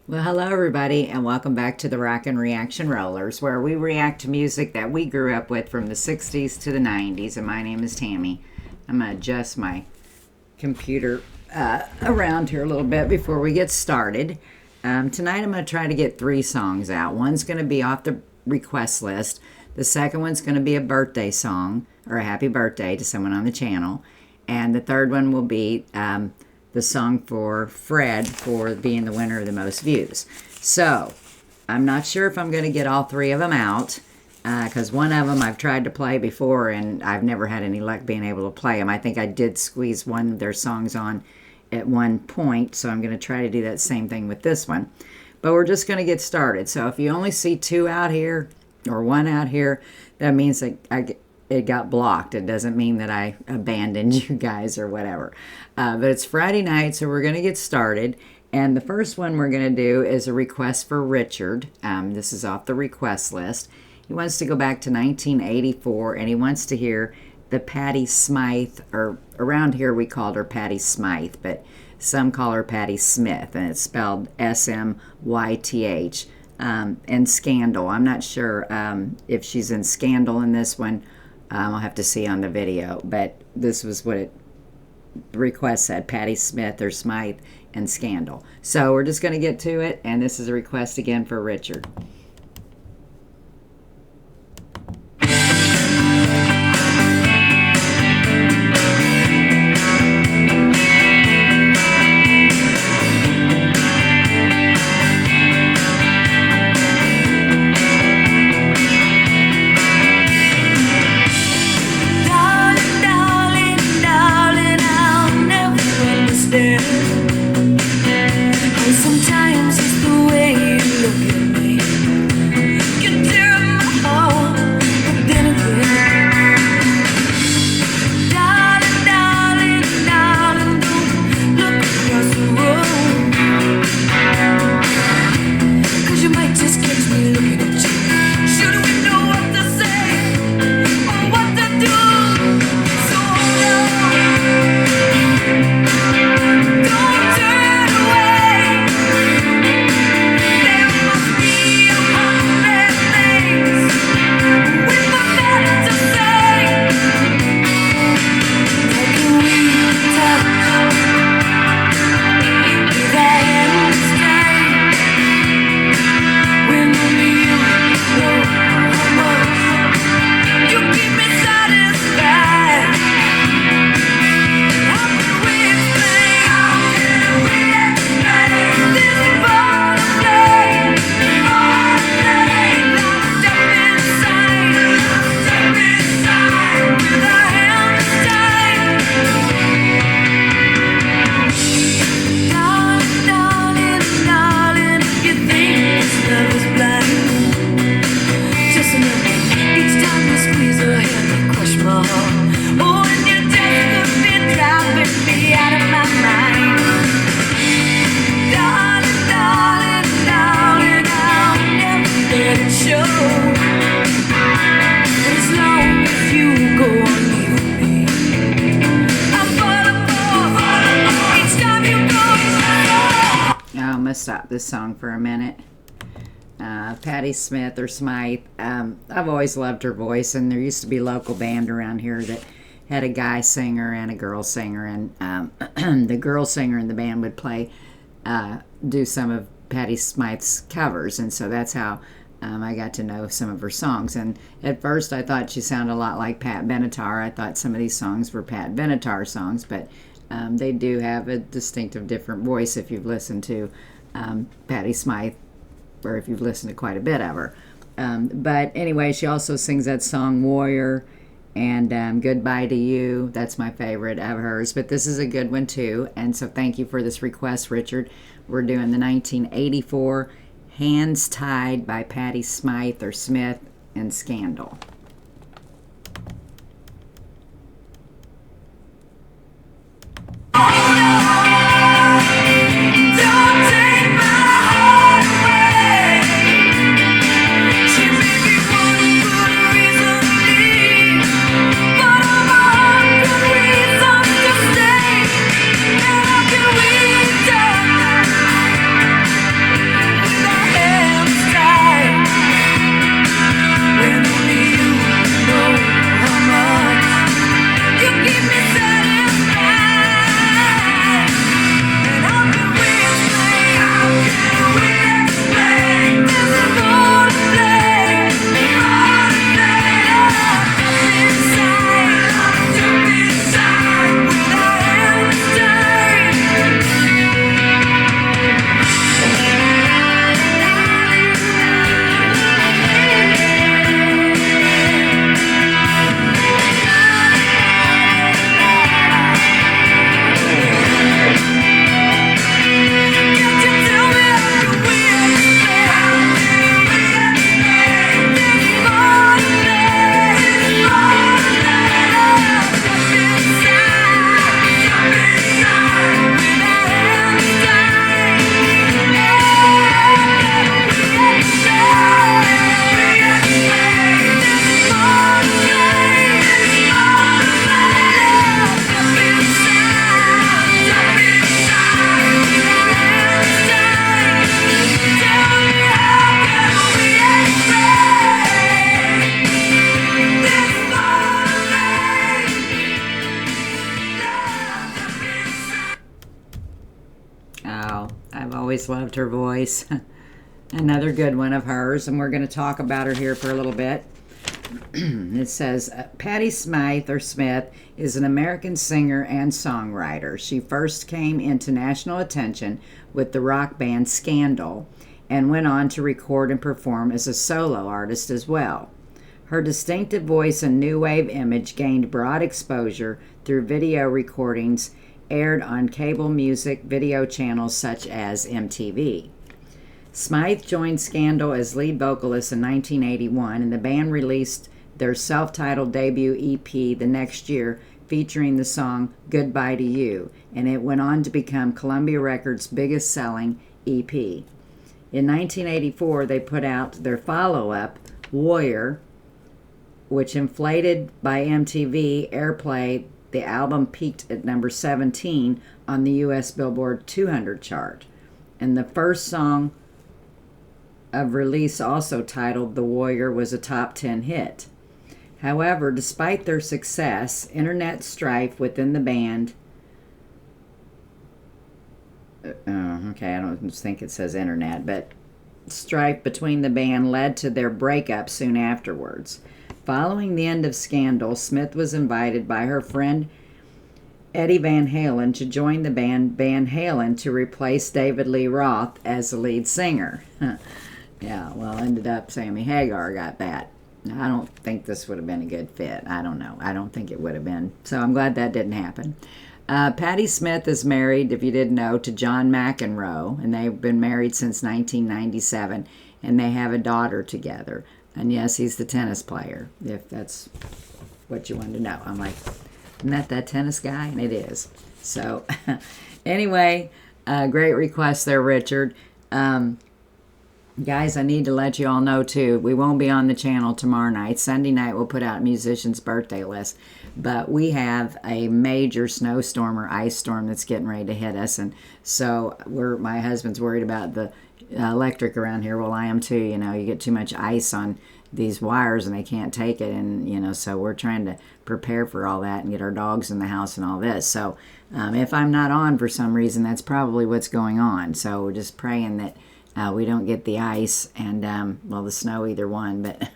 Well, hello everybody, and welcome back to the Rockin' Reaction Rollers, where we react to music that we grew up with from the 60s to the 90s, and my name is Tammy. I'm going to adjust my computer around here a little bit before we get started. Tonight I'm going to try to get 3 songs out. One's going to be off the request list. The second one's going to be a birthday song, or a happy birthday to someone on the channel. And the third one will be the song for Fred for being the winner of the most views. So, I'm not sure if I'm going to get all 3 of them out, because one of them I've tried to play before and I've never had any luck being able to play them. I think I did squeeze one of their songs on at one point, so I'm going to try to do that same thing with this one. But we're just going to get started. So if you only see 2 out here, or 1 out here, that means that it got blocked. It doesn't mean that I abandoned you guys or whatever. But it's Friday night, so we're going to get started. And the first one we're going to do is a request for Richard. This is off the request list. He wants to go back to 1984, and he wants to hear the Patty Smyth, or around here we called her Patty Smyth, but some call her Patty Smith, and it's spelled S-M-Y-T-H. And Scandal. I'm not sure if she's in Scandal in this one. I'll have to see on the video, but this was what the request said: Patty Smith or Smyth and Scandal. So we're just going to get to it, and this is a request again for Richard. Sometimes it's the way you look at me. You tear my heart, but then again, darling, darling, darling, don't look across the road, 'cause you might just catch me looking at you. Should we know what to say or what to do? So hold on, don't turn away. There must be 100 things we've got to say. How can we touch with our hands tied when only you know how much you keep me satisfied? How can we explain this butterfly? With our hands tied. Darling, darling, darling, if you think this love is blind, just know each time you squeeze her hand, you crush my heart. Oh, and you just could be driving me out of my mind. Darling, darling, darling, I'll never let it show. But as long as you go on leaving me, I'm falling for each time you go. I'm going to stop this song for a minute. Patty Smith or Smyth. I've always loved her voice, and there used to be a local band around here that had a guy singer and a girl singer, and the girl singer in the band would do some of Patty Smyth's covers, and so that's how I got to know some of her songs. And at first I thought she sounded a lot like Pat Benatar. I thought some of these songs were Pat Benatar songs, but they do have a distinctive different voice if you've listened to Patty Smyth, or if you've listened to quite a bit of her. But anyway, she also sings that song Warrior and Goodbye to You. That's my favorite of hers, but this is a good one too. And so thank you for this request, Richard. We're doing the 1984 Hands Tied by Patty Smyth or Smith and Scandal. Don't take my heart away. She may be one good reason to leave, but I'm all good reasons to stay. And how can we talk always loved her voice. Another good one of hers, and we're going to talk about her here for a little bit. It says, Patti Smyth, or Smith, is an American singer and songwriter. She first came into national attention with the rock band Scandal and went on to record and perform as a solo artist as well. Her distinctive voice and new wave image gained broad exposure through video recordings aired on cable music video channels such as MTV. Smyth joined Scandal as lead vocalist in 1981, and the band released their self-titled debut EP the next year, featuring the song Goodbye to You, and it went on to become Columbia Records' biggest selling EP. In 1984, they put out their follow-up, Warrior, which inflated by MTV airplay. The album peaked at number 17 on the U.S. Billboard 200 chart, and the first song of release, also titled The Warrior, was a top 10 hit. However, despite their success, internet strife within the band, I don't think it says internet, but strife between the band led to their breakup soon afterwards. Following the end of Scandal, Smith was invited by her friend Eddie Van Halen to join the band Van Halen to replace David Lee Roth as the lead singer. Yeah, well, ended up Sammy Hagar got that. I don't think this would have been a good fit. I don't know. I don't think it would have been. So I'm glad that didn't happen. Patti Smith is married, if you didn't know, to John McEnroe, and they've been married since 1997, and they have a daughter together. And yes, he's the tennis player, if that's what you wanted to know. I'm like, isn't that tennis guy? And it is. So anyway, great request there, Richard. Guys, I need to let you all know, too, we won't be on the channel tomorrow night. Sunday night, we'll put out musicians' birthday list. But we have a major snowstorm or ice storm that's getting ready to hit us. And so my husband's worried about the electric around here. Well, I am, too. You know, you get too much ice on these wires and they can't take it. And, you know, so we're trying to prepare for all that and get our dogs in the house and all this. So if I'm not on for some reason, that's probably what's going on. So we're just praying that we don't get the ice and, the snow, either one. But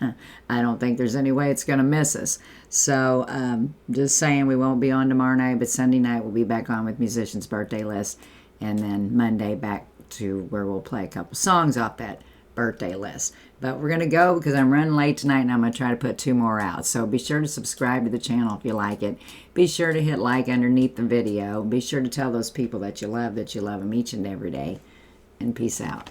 I don't think there's any way it's going to miss us. So just saying, we won't be on tomorrow night, but Sunday night we'll be back on with Musician's Birthday List. And then Monday back to where we'll play a couple songs off that birthday list. But we're going to go because I'm running late tonight and I'm going to try to put 2 more out. So be sure to subscribe to the channel if you like it. Be sure to hit like underneath the video. Be sure to tell those people that you love them each and every day. And peace out.